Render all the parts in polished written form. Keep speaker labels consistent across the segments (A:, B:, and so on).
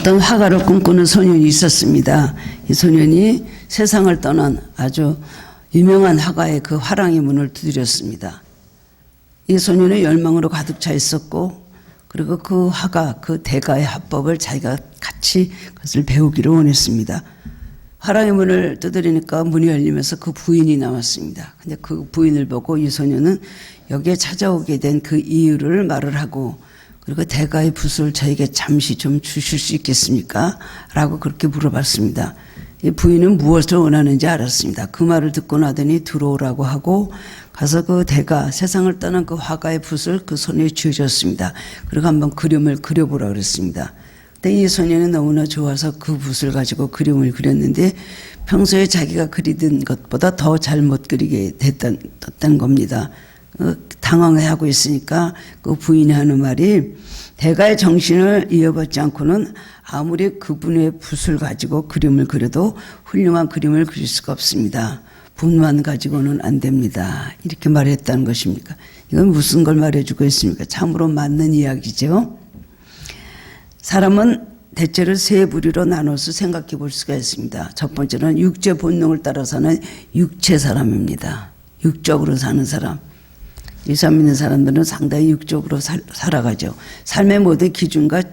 A: 어떤 화가를 꿈꾸는 소년이 있었습니다. 이 소년이 세상을 떠난 아주 유명한 화가의 그 화랑의 문을 두드렸습니다. 이 소년의 열망으로 가득 차 있었고, 그리고 그 화가, 그 대가의 화법을 자기가 같이 그것을 배우기를 원했습니다. 화랑의 문을 두드리니까 문이 열리면서 그 부인이 나왔습니다. 근데 그 부인을 보고 이 소년은 여기에 찾아오게 된 그 이유를 말을 하고, 그리고 대가의 붓을 저에게 잠시 좀 주실 수 있겠습니까? 라고 그렇게 물어봤습니다. 이 부인은 무엇을 원하는지 알았습니다. 그 말을 듣고 나더니 들어오라고 하고 가서 그 대가, 세상을 떠난 그 화가의 붓을 그 손에 쥐어줬습니다. 그리고 한번 그림을 그려보라 그랬습니다. 근데 이 소년은 너무나 좋아서 그 붓을 가지고 그림을 그렸는데 평소에 자기가 그리던 것보다 더 잘 못 그리게 됐다는 겁니다. 당황해하고 있으니까 그 부인이 하는 말이, 대가의 정신을 이어받지 않고는 아무리 그분의 붓을 가지고 그림을 그려도 훌륭한 그림을 그릴 수가 없습니다. 붓만 가지고는 안 됩니다. 이렇게 말했다는 것입니까? 이건 무슨 걸 말해주고 있습니까? 참으로 맞는 이야기죠. 사람은 대체로 세 부류로 나눠서 생각해 볼 수가 있습니다. 첫 번째는 육체 본능을 따라서는 육체 사람입니다. 육적으로 사는 사람. 예수 믿는 사람들은 상당히 육적으로 살아가죠. 삶의 모든 기준과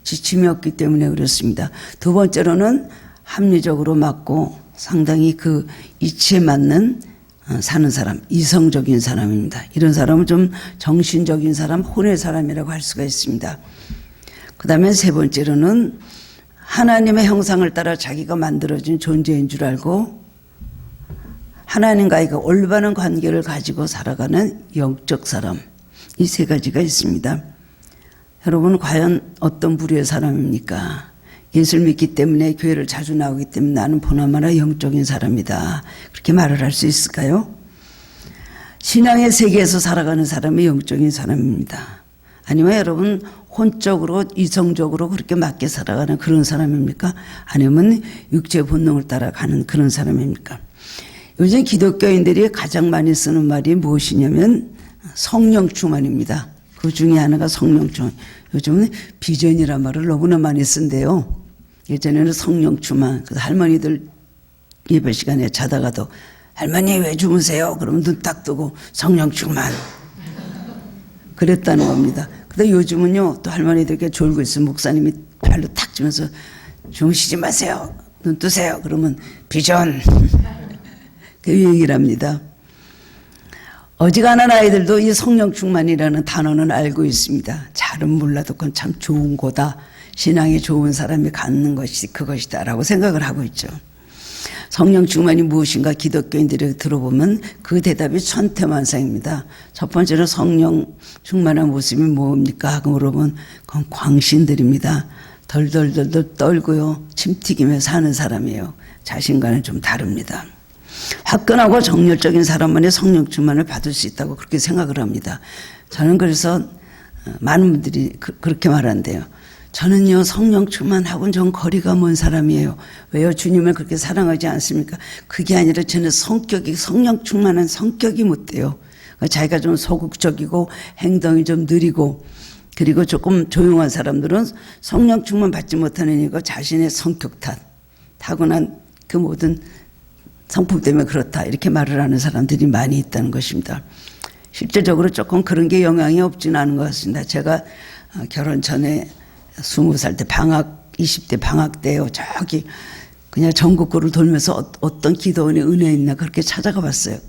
A: 지침이 없기 때문에 그렇습니다. 두 번째로는 합리적으로 맞고 상당히 그 이치에 맞는 사는 사람, 이성적인 사람입니다. 이런 사람은 좀 정신적인 사람, 혼의 사람이라고 할 수가 있습니다. 그 다음에 세 번째로는 하나님의 형상을 따라 자기가 만들어진 존재인 줄 알고 하나님과의 그 올바른 관계를 가지고 살아가는 영적 사람, 이 세 가지가 있습니다. 여러분, 과연 어떤 부류의 사람입니까? 예수를 믿기 때문에, 교회를 자주 나오기 때문에 나는 보나마나 영적인 사람이다, 그렇게 말을 할 수 있을까요? 신앙의 세계에서 살아가는 사람이 영적인 사람입니다. 아니면 여러분 혼적으로 이성적으로 그렇게 맞게 살아가는 그런 사람입니까? 아니면 육체 본능을 따라가는 그런 사람입니까? 요즘 기독교인들이 가장 많이 쓰는 말이 무엇이냐면 성령 충만입니다. 그 중에 하나가 성령 충만. 요즘은 비전이란 말을 너무나 많이 쓴대요. 예전에는 성령 충만. 그래서 할머니들 예배 시간에 자다가도 할머니 왜 주무세요? 그러면 눈 딱 뜨고 성령 충만. 그랬다는 겁니다. 근데 요즘은요, 또 할머니들께 졸고 있으면 목사님이 발로 탁 치면서 주무시지 마세요. 눈 뜨세요. 그러면 비전. 그 얘기를 합니다. 어지간한 아이들도 이 성령 충만이라는 단어는 알고 있습니다. 잘은 몰라도 그건 참 좋은 거다. 신앙이 좋은 사람이 갖는 것이 그것이다 라고 생각을 하고 있죠. 성령 충만이 무엇인가 기독교인들이 들어보면 그 대답이 천태만상입니다. 첫 번째로 성령 충만한 모습이 뭡니까 하고 물어보면 그건 광신들입니다. 덜덜덜덜 떨고요, 침 튀기며 사는 사람이에요. 자신과는 좀 다릅니다. 화끈하고 정열적인 사람만이 성령 충만을 받을 수 있다고 그렇게 생각을 합니다. 저는 그래서 많은 분들이 그렇게 말한대요. 저는요, 성령 충만하고는 좀 거리가 먼 사람이에요. 왜요? 주님을 그렇게 사랑하지 않습니까? 그게 아니라 저는 성격이, 성령 충만한 성격이 못 돼요. 자기가 좀 소극적이고 행동이 좀 느리고, 그리고 조금 조용한 사람들은 성령 충만 받지 못하는 이유가 자신의 성격 탓, 타고난 그 모든 성품 때문에 그렇다, 이렇게 말을 하는 사람들이 많이 있다는 것입니다. 실제적으로 조금 그런 게 영향이 없지는 않은 것 같습니다. 제가 결혼 전에 20살 때 방학, 20대 방학 때요, 저기 그냥 전국구를 돌면서 어떤 기도원에 은혜 있나 그렇게 찾아가 봤어요.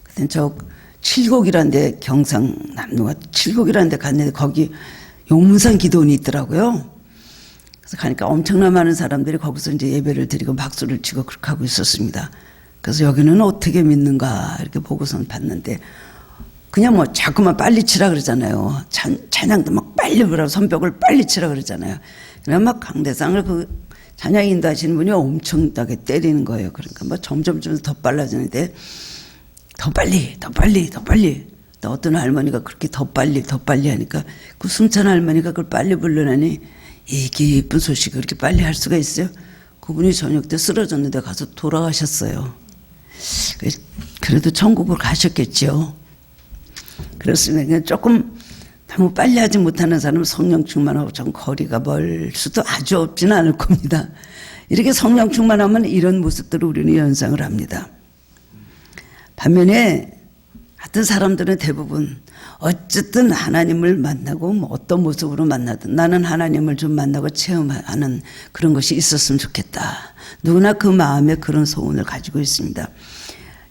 A: 그때 저 칠곡이라는 데, 경상남도가 칠곡이라는 데 갔는데 거기 용문산 기도원이 있더라고요. 그래서 가니까 엄청나 많은 사람들이 거기서 이제 예배를 드리고 박수를 치고 그렇게 하고 있었습니다. 그래서 여기는 어떻게 믿는가 이렇게 보고선 봤는데, 그냥 뭐 자꾸만 빨리 치라 그러잖아요. 찬양도 막 빨리 부르라고, 선벽을 빨리 치라 그러잖아요. 그냥 막 강대상을 그 찬양 인도하시는 분이 엄청나게 때리는 거예요. 그러니까 뭐 점점 더 빨라지는데, 더 빨리. 또 어떤 할머니가 그렇게 더 빨리 하니까 그 숨찬 할머니가 그걸 빨리 부르라니, 이 기쁜 소식을 그렇게 빨리 할 수가 있어요? 그분이 저녁 때 쓰러졌는데 가서 돌아가셨어요. 그래도 천국으로 가셨겠죠. 그렇습니다. 그냥 조금 너무 빨리 하지 못하는 사람은 성령 충만하고 좀 거리가 멀 수도 아주 없지는 않을 겁니다. 이렇게 성령 충만하면 이런 모습들을 우리는 연상을 합니다. 반면에 하여튼 사람들은 대부분 어쨌든 하나님을 만나고 뭐 어떤 모습으로 만나든 나는 하나님을 좀 만나고 체험하는 그런 것이 있었으면 좋겠다. 누구나 그 마음에 그런 소원을 가지고 있습니다.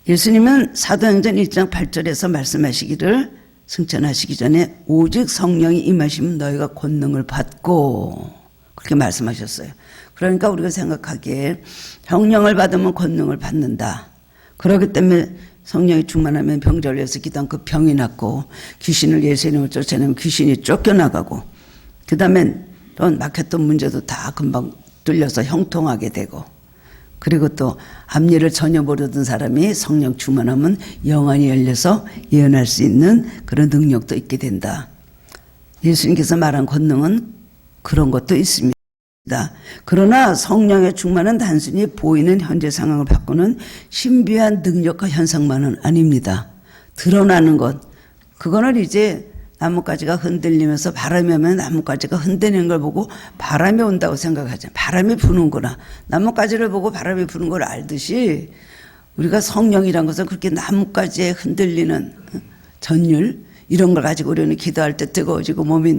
A: 예수님은 사도행전 1장 8절에서 말씀하시기를 승천하시기 전에 오직 성령이 임하시면 너희가 권능을 받고 그렇게 말씀하셨어요. 그러니까 우리가 생각하기에 성령을 받으면 권능을 받는다. 그렇기 때문에 성령이 충만하면 병절에서 기도한 그 병이 낫고 귀신을 예수님을 쫓아내면 귀신이 쫓겨나가고 그 다음에 또 막혔던 문제도 다 금방 뚫려서 형통하게 되고 그리고 또 앞일을 전혀 모르던 사람이 성령 충만하면 영안이 열려서 예언할 수 있는 그런 능력도 있게 된다. 예수님께서 말한 권능은 그런 것도 있습니다. 그러나 성령의 충만은 단순히 보이는 현재 상황을 바꾸는 신비한 능력과 현상만은 아닙니다. 드러나는 것, 그거는 이제 나뭇가지가 흔들리면서 바람이 오면 나뭇가지가 흔들리는 걸 보고 바람이 온다고 생각하잖아요. 바람이 부는구나. 나뭇가지를 보고 바람이 부는 걸 알듯이 우리가 성령이란 것은 그렇게 나뭇가지에 흔들리는 전율 이런 걸 가지고 우리는 기도할 때 뜨거워지고 몸이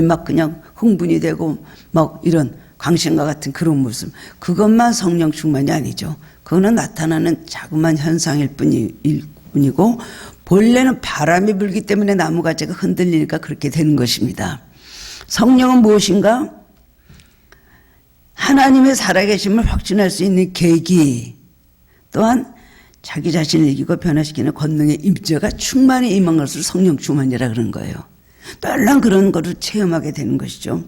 A: 막 그냥 흥분이 되고 막 이런 광신과 같은 그런 모습. 그것만 성령 충만이 아니죠. 그거는 나타나는 자그마한 현상일 뿐이고 본래는 바람이 불기 때문에 나무가지가 흔들리니까 그렇게 되는 것입니다. 성령은 무엇인가? 하나님의 살아계심을 확신할 수 있는 계기 또한 자기 자신을 이기고 변화시키는 권능의 임재가 충만히 임한 것을 성령 충만이라 그런 거예요. 널랑 그런 것을 체험하게 되는 것이죠.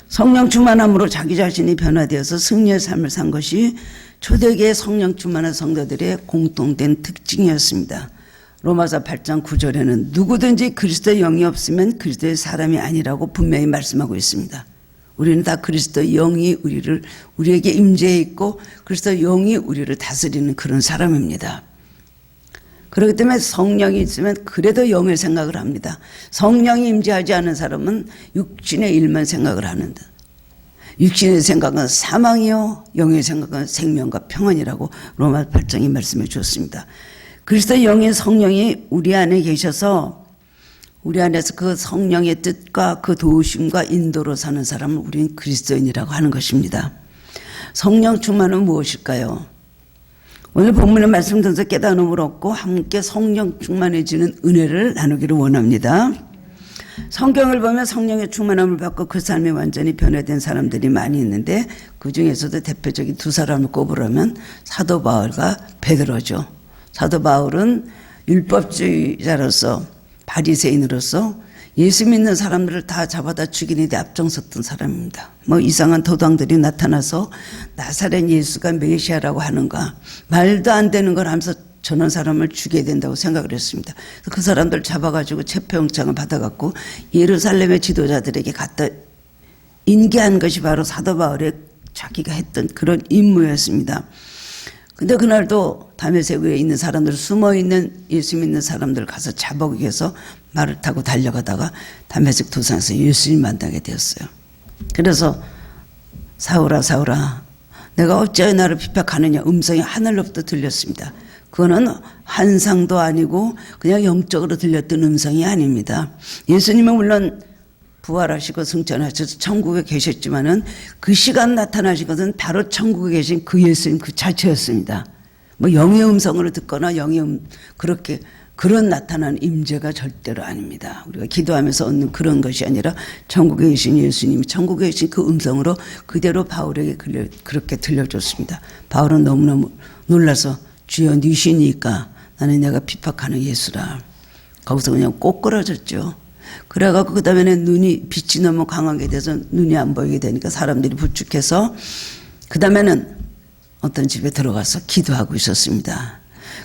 A: 성령 충만함으로 자기 자신이 변화되어서 승리의 삶을 산 것이 초대기의 성령 충만한 성도들의 공통된 특징이었습니다. 로마서 8장 9절에는 누구든지 그리스도의 영이 없으면 그리스도의 사람이 아니라고 분명히 말씀하고 있습니다. 우리는 다 그리스도의 영이 우리에게 임재해 있고 그리스도의 영이 우리를 다스리는 그런 사람입니다. 그렇기 때문에 성령이 있으면 그래도 영의 생각을 합니다. 성령이 임재하지 않은 사람은 육신의 일만 생각을 하는데 육신의 생각은 사망이요 영의 생각은 생명과 평안이라고 로마 8장이 말씀해 주었습니다. 그리스도의 영인 성령이 우리 안에 계셔서 우리 안에서 그 성령의 뜻과 그 도우심과 인도로 사는 사람을 우리는 그리스도인이라고 하는 것입니다. 성령 충만은 무엇일까요? 오늘 본문의 말씀 통해서 깨달음을 얻고 함께 성령 충만해지는 은혜를 나누기를 원합니다. 성경을 보면 성령의 충만함을 받고 그 삶이 완전히 변화된 사람들이 많이 있는데 그 중에서도 대표적인 두 사람을 꼽으라면 사도 바울과 베드로죠. 사도 바울은 율법주의자로서 바리새인으로서 예수 믿는 사람들을 다 잡아다 죽이는 데 앞장섰던 사람입니다. 뭐 이상한 도당들이 나타나서 나사렛 예수가 메시아라고 하는가 말도 안 되는 걸 하면서 저런 사람을 죽여야 된다고 생각을 했습니다. 그 사람들 잡아가지고 체포영장을 받아갖고 예루살렘의 지도자들에게 갖다 인계한 것이 바로 사도 바울의 자기가 했던 그런 임무였습니다. 근데 그날도 다메섹에 있는 사람들, 숨어있는 예수 믿는 사람들 가서 잡아오기 위해서 말을 타고 달려가다가 다메섹 도상에서 예수님 만나게 되었어요. 그래서 사울아 사울아 내가 어찌하여 나를 비박하느냐 음성이 하늘로부터 들렸습니다. 그거는 환상도 아니고 그냥 영적으로 들렸던 음성이 아닙니다. 예수님은 물론 부활하시고 승천하셔서 천국에 계셨지만은 그 시간 나타나신 것은 바로 천국에 계신 그 예수님 그 자체였습니다. 뭐 영의 음성으로 듣거나 그렇게 그런 나타난 임재가 절대로 아닙니다. 우리가 기도하면서 얻는 그런 것이 아니라 천국에 계신 예수님이 천국에 계신 그 음성으로 그대로 바울에게 그렇게 들려줬습니다. 바울은 너무너무 놀라서 주여 니시니까 나는 내가 핍박하는 예수라. 거기서 그냥 꼬꾸라졌죠. 그래갖고 그 다음에는 빛이 너무 강하게 돼서 눈이 안 보이게 되니까 사람들이 부축해서 그 다음에는 어떤 집에 들어가서 기도하고 있었습니다.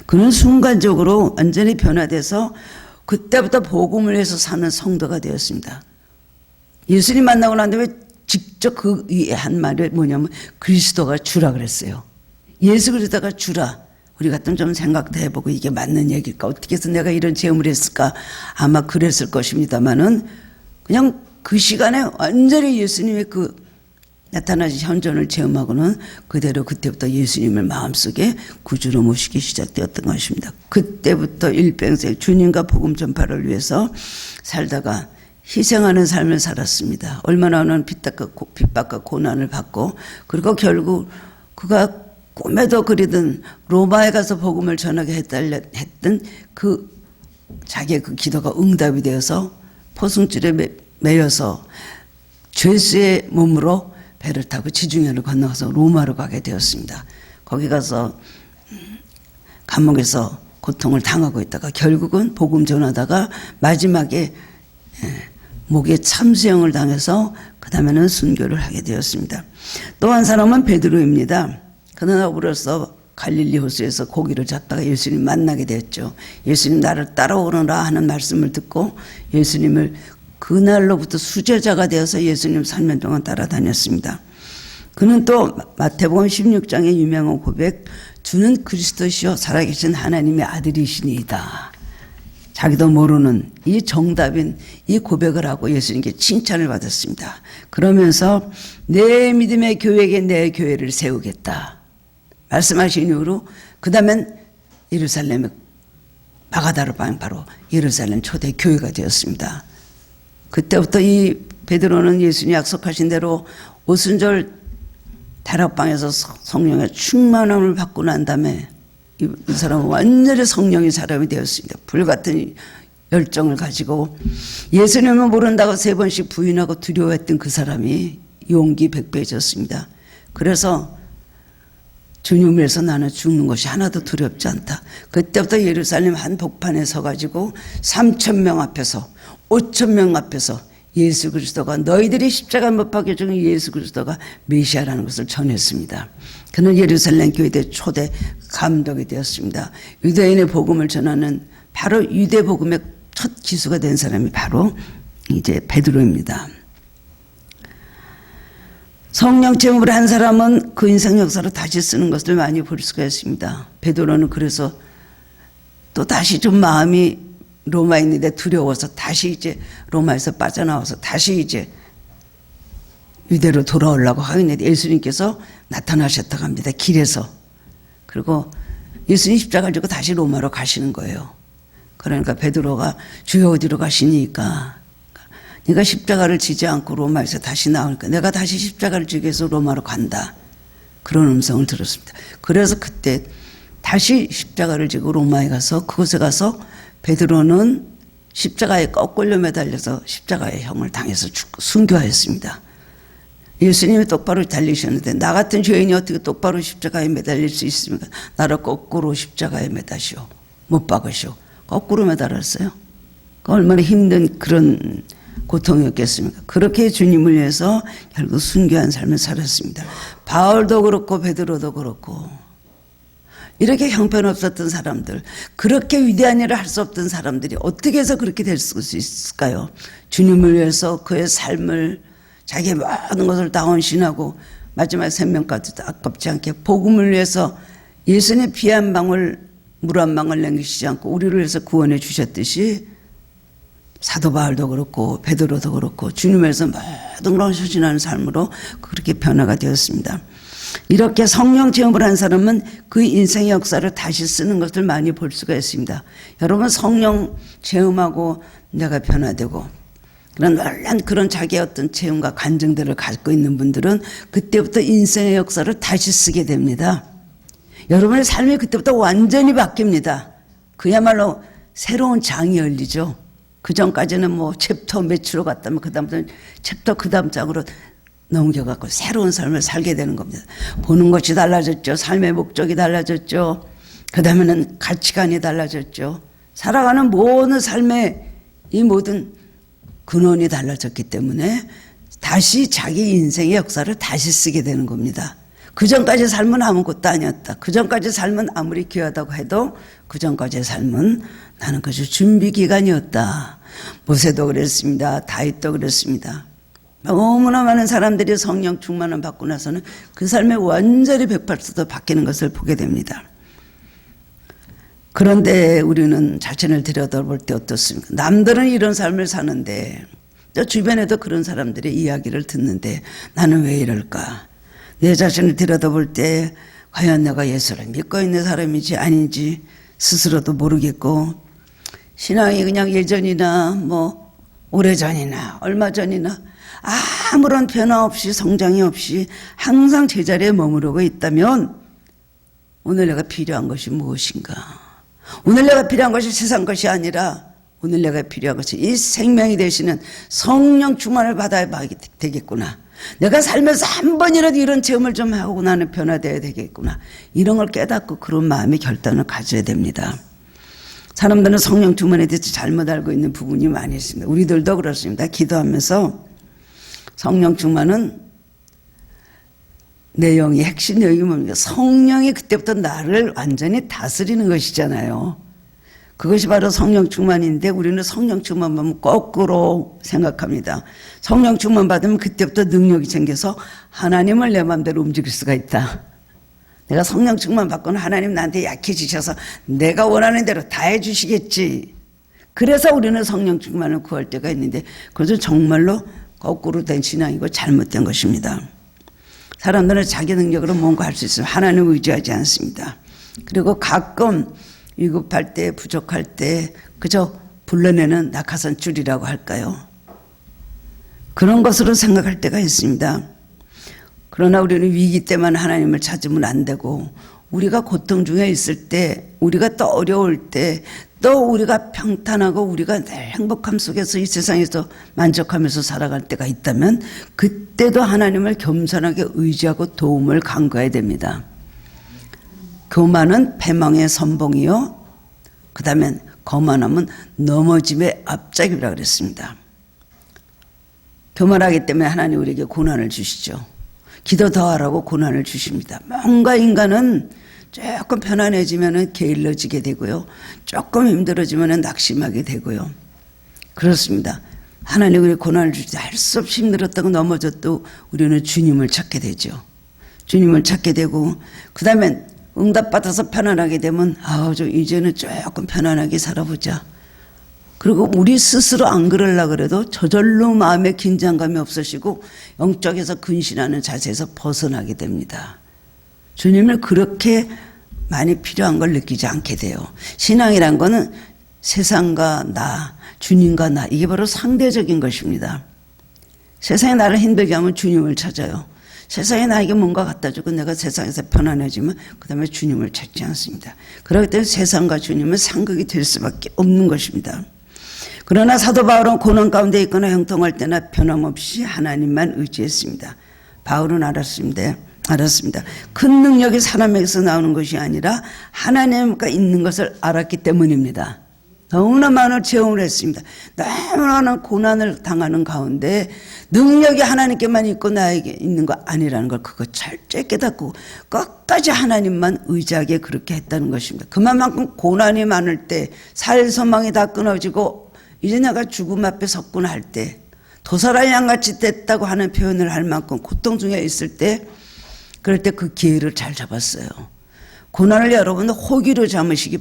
A: 그는 순간적으로 완전히 변화돼서 그때부터 복음을 해서 사는 성도가 되었습니다. 예수님 만나고 난 다음에 직접 그 위에 한 말이 뭐냐면 그리스도가 주라 그랬어요. 예수 그리스도가 주라. 우리 같으면 좀 생각도 해보고 이게 맞는 얘기일까? 어떻게 해서 내가 이런 체험을 했을까? 아마 그랬을 것입니다만은 그냥 그 시간에 완전히 예수님의 그 나타나신 현존을 체험하고는 그대로 그때부터 예수님을 마음속에 구주로 모시기 시작되었던 것입니다. 그때부터 일평생 주님과 복음 전파를 위해서 살다가 희생하는 삶을 살았습니다. 얼마나 많은 핍박과 고난을 받고 그리고 결국 그가 꿈에도 그리던 로마에 가서 복음을 전하게 했던 그 자기의 그 기도가 응답이 되어서 포승줄에 매여서 죄수의 몸으로 배를 타고 지중해를 건너가서 로마로 가게 되었습니다. 거기 가서 감옥에서 고통을 당하고 있다가 결국은 복음 전하다가 마지막에 목에 참수형을 당해서 그 다음에는 순교를 하게 되었습니다. 또 한 사람은 베드로입니다. 그는 어부로서 갈릴리 호수에서 고기를 잡다가 예수님 만나게 되었죠. 예수님 나를 따라오너라 하는 말씀을 듣고 예수님을 그날로부터 수제자가 되어서 예수님 3년 동안 따라다녔습니다. 그는 또 마태복음 16장의 유명한 고백, 주는 그리스도시요 살아계신 하나님의 아들이시니이다. 자기도 모르는 이 정답인 이 고백을 하고 예수님께 칭찬을 받았습니다. 그러면서 내 믿음의 교회에게 내 교회를 세우겠다 말씀하신 이후로 그 다음엔 예루살렘의 마가다르방 바로 예루살렘 초대 교회가 되었습니다. 그때부터 이 베드로는 예수님 약속하신 대로 오순절 다락방에서 성령의 충만함을 받고 난 다음에 이 사람은 완전히 성령의 사람이 되었습니다. 불같은 열정을 가지고 예수님을 모른다고 3번씩 부인하고 두려워했던 그 사람이 용기 백배해졌습니다. 그래서 주님을 위해서 나는 죽는 것이 하나도 두렵지 않다. 그때부터 예루살렘 한 복판에 서가지고 3,000명 앞에서 5,000명 앞에서 예수 그리스도가 너희들이 십자가 못 박혀 죽은 예수 그리스도가 메시아라는 것을 전했습니다. 그는 예루살렘 교회의 초대 감독이 되었습니다. 유대인의 복음을 전하는 바로 유대 복음의 첫 기수가 된 사람이 바로 이제 베드로입니다. 성령 체험을 한 사람은 그 인생 역사를 다시 쓰는 것을 많이 볼 수가 있습니다. 베드로는 그래서 또 다시 좀 마음이 로마에 있는데 두려워서 다시 이제 로마에서 빠져나와서 다시 이제 유대로 돌아오려고 하는데 예수님께서 나타나셨다고 합니다. 길에서. 그리고 예수님 십자가를 지고 다시 로마로 가시는 거예요. 그러니까 베드로가 주여 어디로 가시니까 네가 십자가를 지지 않고 로마에서 다시 나오니까 내가 다시 십자가를 지기 위해서 로마로 간다. 그런 음성을 들었습니다. 그래서 그때 다시 십자가를 지고 로마에 가서 그곳에 가서 베드로는 십자가에 거꾸로 매달려서 십자가의 형을 당해서 순교하였습니다. 예수님이 똑바로 달리셨는데 나 같은 죄인이 어떻게 똑바로 십자가에 매달릴 수 있습니까? 나를 거꾸로 십자가에 매다시오. 못 박으시오. 거꾸로 매달았어요. 얼마나 힘든 그런 고통이었겠습니까? 그렇게 주님을 위해서 결국 순교한 삶을 살았습니다. 바울도 그렇고 베드로도 그렇고 이렇게 형편없었던 사람들, 그렇게 위대한 일을 할 수 없던 사람들이 어떻게 해서 그렇게 될 수 있을까요? 주님을 위해서 그의 삶을 자기의 모든 것을 다 헌신하고 마지막 생명까지도 아깝지 않게 복음을 위해서 예수님의 피 한 방울, 물 한 방울 남기시지 않고 우리를 위해서 구원해 주셨듯이 사도 바울도 그렇고 베드로도 그렇고 주님을 위해서 모든 걸 헌신하는 삶으로 그렇게 변화가 되었습니다. 이렇게 성령 체험을 한 사람은 그 인생의 역사를 다시 쓰는 것을 많이 볼 수가 있습니다. 여러분 성령 체험하고 내가 변화되고 그런 놀란 그런 자기의 어떤 체험과 간증들을 갖고 있는 분들은 그때부터 인생의 역사를 다시 쓰게 됩니다. 여러분의 삶이 그때부터 완전히 바뀝니다. 그야말로 새로운 장이 열리죠. 그 전까지는 뭐 챕터 몇으로 갔다면 그 다음부터는 챕터 그 다음 장으로 넘겨갖고 새로운 삶을 살게 되는 겁니다. 보는 것이 달라졌죠. 삶의 목적이 달라졌죠. 그 다음에는 가치관이 달라졌죠. 살아가는 모든 삶의 이 모든 근원이 달라졌기 때문에 다시 자기 인생의 역사를 다시 쓰게 되는 겁니다. 그 전까지 삶은 아무것도 아니었다. 그 전까지 삶은 아무리 귀하다고 해도 그 전까지의 삶은 나는 그저 준비기간이었다. 모세도 그랬습니다. 다윗도 그랬습니다. 너무나 많은 사람들이 성령 충만을 받고 나서는 그 삶의 완전히 180도 바뀌는 것을 보게 됩니다. 그런데 우리는 자신을 들여다볼 때 어떻습니까? 남들은 이런 삶을 사는데 또 주변에도 그런 사람들의 이야기를 듣는데 나는 왜 이럴까? 내 자신을 들여다볼 때 과연 내가 예수를 믿고 있는 사람인지 아닌지 스스로도 모르겠고, 신앙이 그냥 예전이나 뭐 오래전이나 얼마 전이나 아무런 변화 없이 성장이 없이 항상 제자리에 머무르고 있다면 오늘 내가 필요한 것이 무엇인가? 오늘 내가 필요한 것이 세상 것이 아니라 오늘 내가 필요한 것이 이 생명이 되시는 성령 충만을 받아야 되겠구나. 내가 살면서 한 번이라도 이런 체험을 좀 하고 나는 변화되어야 되겠구나. 이런 걸 깨닫고 그런 마음의 결단을 가져야 됩니다. 사람들은 성령 충만에 대해서 잘못 알고 있는 부분이 많이 있습니다. 우리들도 그렇습니다. 기도하면서 성령 충만은 내용이 핵심 내용이 뭡니까? 성령이 그때부터 나를 완전히 다스리는 것이잖아요. 그것이 바로 성령 충만인데 우리는 성령 충만 받으면 거꾸로 생각합니다. 성령 충만 받으면 그때부터 능력이 생겨서 하나님을 내 마음대로 움직일 수가 있다. 내가 성령 충만 받고는 하나님 나한테 약해지셔서 내가 원하는 대로 다 해주시겠지. 그래서 우리는 성령 충만을 구할 때가 있는데 그것은 정말로 거꾸로 된 신앙이고 잘못된 것입니다. 사람들은 자기 능력으로 뭔가 할 수 있으면 하나님을 의지하지 않습니다. 그리고 가끔 위급할 때 부족할 때 그저 불러내는 낙하산 줄이라고 할까요? 그런 것으로 생각할 때가 있습니다. 그러나 우리는 위기 때만 하나님을 찾으면 안 되고 우리가 고통 중에 있을 때 우리가 또 어려울 때 또 우리가 평탄하고 우리가 늘 행복함 속에서 이 세상에서 만족하면서 살아갈 때가 있다면 그때도 하나님을 겸손하게 의지하고 도움을 간구해야 됩니다. 교만은 패망의 선봉이요 그 다음에 거만함은 넘어짐의 앞잡이라 그랬습니다. 교만하기 때문에 하나님 우리에게 고난을 주시죠. 기도 더 하라고 고난을 주십니다. 뭔가 인간은 조금 편안해지면 게을러지게 되고요. 조금 힘들어지면 낙심하게 되고요. 그렇습니다. 하나님 우리 고난을 주실 때 할 수 없이 힘들었다고 넘어져도 우리는 주님을 찾게 되죠. 주님을 찾게 되고 그 다음에 응답받아서 편안하게 되면 이제는 조금 편안하게 살아보자. 그리고 우리 스스로 안 그러려고 그래도 저절로 마음에 긴장감이 없어지고 영적에서 근신하는 자세에서 벗어나게 됩니다. 주님을 그렇게 많이 필요한 걸 느끼지 않게 돼요. 신앙이란 거는 세상과 나, 주님과 나 이게 바로 상대적인 것입니다. 세상이 나를 힘들게 하면 주님을 찾아요. 세상에 나에게 뭔가 갖다 주고 내가 세상에서 편안해지면 그 다음에 주님을 찾지 않습니다. 그렇기 때문에 세상과 주님은 상극이 될 수밖에 없는 것입니다. 그러나 사도 바울은 고난 가운데 있거나 형통할 때나 변함없이 하나님만 의지했습니다. 바울은 알았습니다. 큰 능력이 사람에게서 나오는 것이 아니라 하나님과 있는 것을 알았기 때문입니다. 너무나 많은 체험을 했습니다. 너무나 많은 고난을 당하는 가운데 능력이 하나님께만 있고 나에게 있는 거 아니라는 걸 그거 철저히 깨닫고 끝까지 하나님만 의지하게 그렇게 했다는 것입니다. 그만큼 고난이 많을 때 살소망이 다 끊어지고 이제 내가 죽음 앞에 섰구나 할 때 도살한 양같이 됐다고 하는 표현을 할 만큼 고통 중에 있을 때 그럴 때 그 기회를 잘 잡았어요. 고난을 여러분 호기로 잡으시기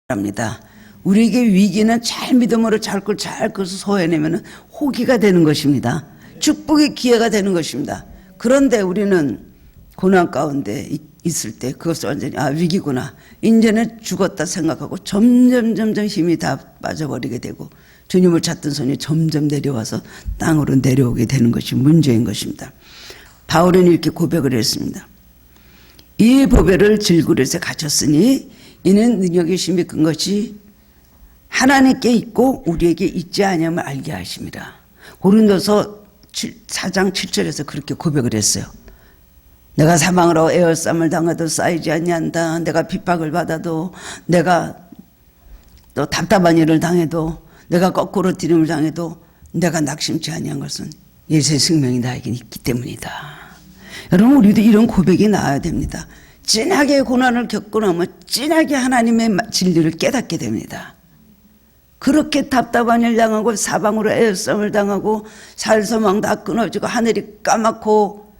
A: 바랍니다. 우리에게 위기는 잘 믿음으로 잘 소해내면 호기가 되는 것입니다. 축복의 기회가 되는 것입니다. 그런데 우리는 고난 가운데 있을 때 그것을 완전히 위기구나. 이제는 죽었다 생각하고 점점 힘이 다 빠져버리게 되고 주님을 찾던 손이 점점 내려와서 땅으로 내려오게 되는 것이 문제인 것입니다. 바울은 이렇게 고백을 했습니다. 이 보배를 질그릇에 갖췄으니 이는 능력의 힘이 큰 것이 하나님께 있고 우리에게 있지 아니함을 알게 하십니다. 고린도서 4장 7절에서 그렇게 고백을 했어요. 내가 사망으로 에어쌈을 당해도 쌓이지 아니한다. 내가 핍박을 받아도 내가 또 답답한 일을 당해도 내가 거꾸로 디름을 당해도 내가 낙심치 아니한 것은 예수의 생명이 나에게 있기 때문이다. 여러분 우리도 이런 고백이 나와야 됩니다. 진하게 고난을 겪고 나면 진하게 하나님의 진리를 깨닫게 됩니다. 그렇게 답답한 일 당하고 사방으로 애썸을 당하고 살소망 다 끊어지고 하늘이 까맣고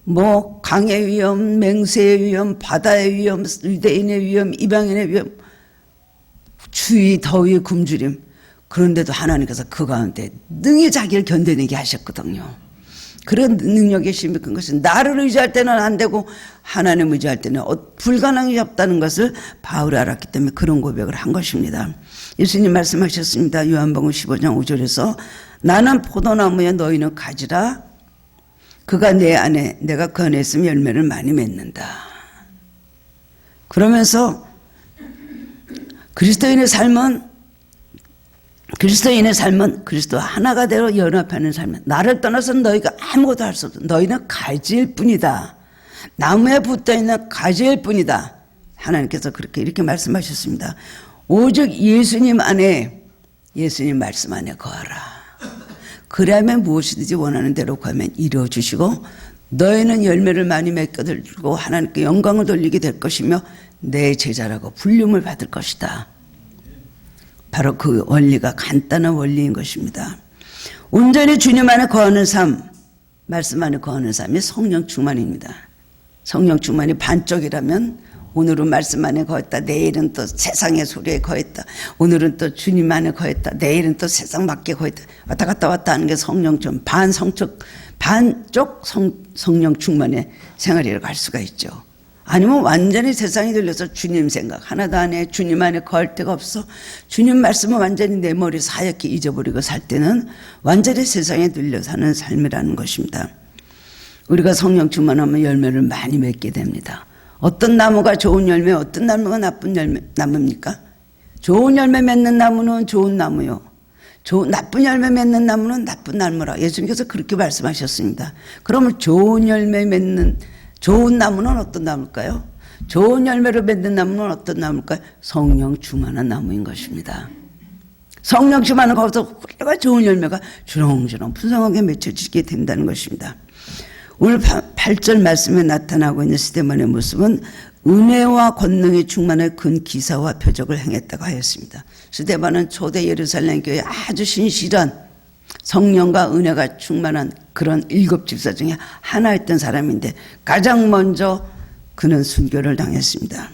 A: 뭐 강의 위험, 맹세의 위험, 바다의 위험, 유대인의 위험, 이방인의 위험, 추위, 더위, 굶주림. 그런데도 하나님께서 그 가운데 능히 자기를 견뎌내게 하셨거든요. 그런 능력의 힘이 큰 것은 나를 의지할 때는 안 되고 하나님 의지할 때는 불가능이 없다는 것을 바울이 알았기 때문에 그런 고백을 한 것입니다. 예수님 말씀하셨습니다. 요한복음 15장 5절에서 나는 포도나무에 너희는 가지라. 그가 내 안에 내가 그 안에 있으면 열매를 많이 맺는다. 그러면서 그리스도인의 삶은 그리스도 하나가 되어 연합하는 삶은 나를 떠나서는 너희가 아무것도 할 수 없어. 너희는 가지일 뿐이다. 나무에 붙어있는 가지일 뿐이다. 하나님께서 이렇게 말씀하셨습니다. 오직 예수님 말씀 안에 거하라. 그러면 무엇이든지 원하는 대로 구하면 이루어주시고 너희는 열매를 많이 맺게 들고 하나님께 영광을 돌리게 될 것이며 내 제자라고 불림을 받을 것이다. 바로 그 원리가 간단한 원리인 것입니다. 온전히 주님 안에 거하는 삶, 말씀 안에 거하는 삶이 성령 충만입니다. 성령 충만이 반쪽이라면 오늘은 말씀 안에 거했다. 내일은 또 세상의 소리에 거했다. 오늘은 또 주님 안에 거했다. 내일은 또 세상 밖에 거했다. 왔다 갔다 왔다 하는 게 성령 좀 반쪽 성령 충만의 생활이라고 할 수가 있죠. 아니면 완전히 세상이 들려서 주님 생각 하나도 안 해. 주님 안에 거할 데가 없어. 주님 말씀은 완전히 내 머리 사얗게 잊어버리고 살 때는 완전히 세상에 들려 사는 삶이라는 것입니다. 우리가 성령 충만하면 열매를 많이 맺게 됩니다. 어떤 나무가 좋은 열매, 어떤 나무가 나쁜 나무입니까? 좋은 열매 맺는 나무는 좋은 나무요. 나쁜 열매 맺는 나무는 나쁜 나무라. 예수님께서 그렇게 말씀하셨습니다. 그러면 좋은 열매 맺는 좋은 나무는 어떤 나무일까요? 좋은 열매를 맺는 나무는 어떤 나무일까요? 성령 충만한 나무인 것입니다. 성령 충만한 거기서 좋은 열매가 주렁주렁 풍성하게 맺혀지게 된다는 것입니다. 오늘 8절 말씀에 나타나고 있는 스데반의 모습은 은혜와 권능이 충만한 큰 기사와 표적을 행했다고 하였습니다. 스데반은 초대 예루살렘 교회에 아주 신실한 성령과 은혜가 충만한 그런 7집사 중에 하나였던 사람인데 가장 먼저 그는 순교를 당했습니다.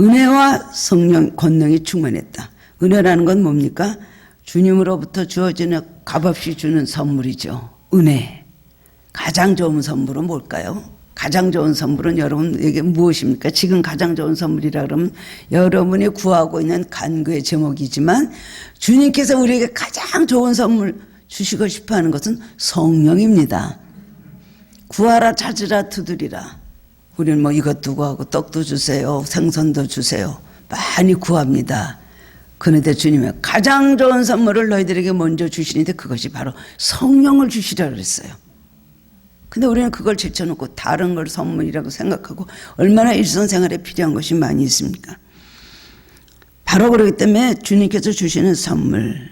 A: 은혜와 성령 권능이 충만했다. 은혜라는 건 뭡니까? 주님으로부터 주어지는 값없이 주는 선물이죠. 은혜. 가장 좋은 선물은 뭘까요? 가장 좋은 선물은 여러분에게 무엇입니까? 지금 가장 좋은 선물이라 그러면 여러분이 구하고 있는 간구의 제목이지만 주님께서 우리에게 가장 좋은 선물 주시고 싶어 하는 것은 성령입니다. 구하라 찾으라 두드리라. 우리는 뭐 이것도 구하고 떡도 주세요. 생선도 주세요. 많이 구합니다. 그런데 주님은 가장 좋은 선물을 너희들에게 먼저 주시는데 그것이 바로 성령을 주시라 그랬어요. 근데 우리는 그걸 제쳐놓고 다른 걸 선물이라고 생각하고 얼마나 일상생활에 필요한 것이 많이 있습니까? 바로 그렇기 때문에 주님께서 주시는 선물,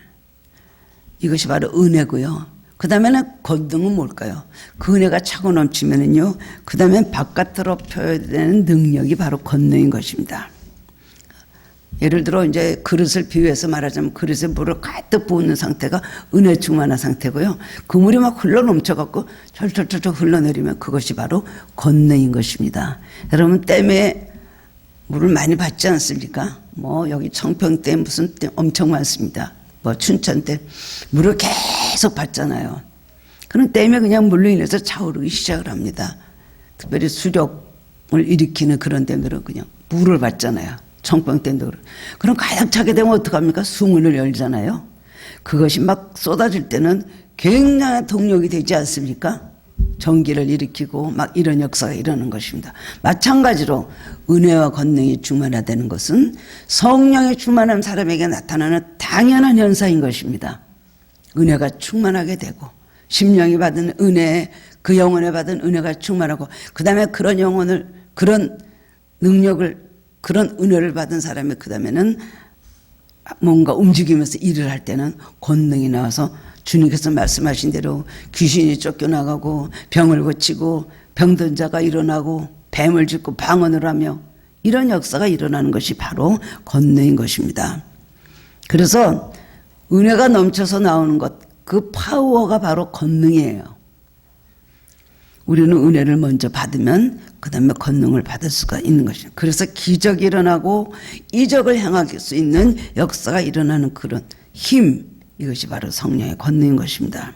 A: 이것이 바로 은혜고요. 그 다음에는 권능은 뭘까요? 그 은혜가 차고 넘치면은요, 그 다음에 바깥으로 표현되는 능력이 바로 권능인 것입니다. 예를 들어 이제 그릇을 비유해서 말하자면 그릇에 물을 가득 부은 상태가 은혜 충만한 상태고요. 그 물이 막 흘러 넘쳐갖고 철철철철 흘러내리면 그것이 바로 권능인 것입니다. 여러분 댐에 물을 많이 받지 않습니까? 뭐 여기 청평댐 무슨 댐 엄청 많습니다. 뭐 춘천댐 물을 계속 받잖아요. 그런 댐에 그냥 물로 인해서 차오르기 시작을 합니다. 특별히 수력을 일으키는 그런 댐들은 그냥 물을 받잖아요. 청평댐도 그렇고. 그럼 가득 차게 되면 어떡합니까? 수문을 열잖아요. 그것이 막 쏟아질 때는 굉장한 동력이 되지 않습니까? 전기를 일으키고 막 이런 역사가 일어나는 것입니다. 마찬가지로 은혜와 권능이 충만하다는 것은 성령의 충만한 사람에게 나타나는 당연한 현상인 것입니다. 은혜가 충만하게 되고 심령이 받은 은혜, 그 영혼에 받은 은혜가 충만하고 그 다음에 그런 영혼을 그런 능력을 그런 은혜를 받은 사람이 그 다음에는 뭔가 움직이면서 일을 할 때는 권능이 나와서 주님께서 말씀하신 대로 귀신이 쫓겨나가고 병을 고치고 병든 자가 일어나고 뱀을 짚고 방언을 하며 이런 역사가 일어나는 것이 바로 권능인 것입니다. 그래서 은혜가 넘쳐서 나오는 것, 그 파워가 바로 권능이에요. 우리는 은혜를 먼저 받으면 그 다음에 권능을 받을 수가 있는 것이죠. 그래서 기적이 일어나고 이적을 향할 수 있는 역사가 일어나는 그런 힘, 이것이 바로 성령의 권능인 것입니다.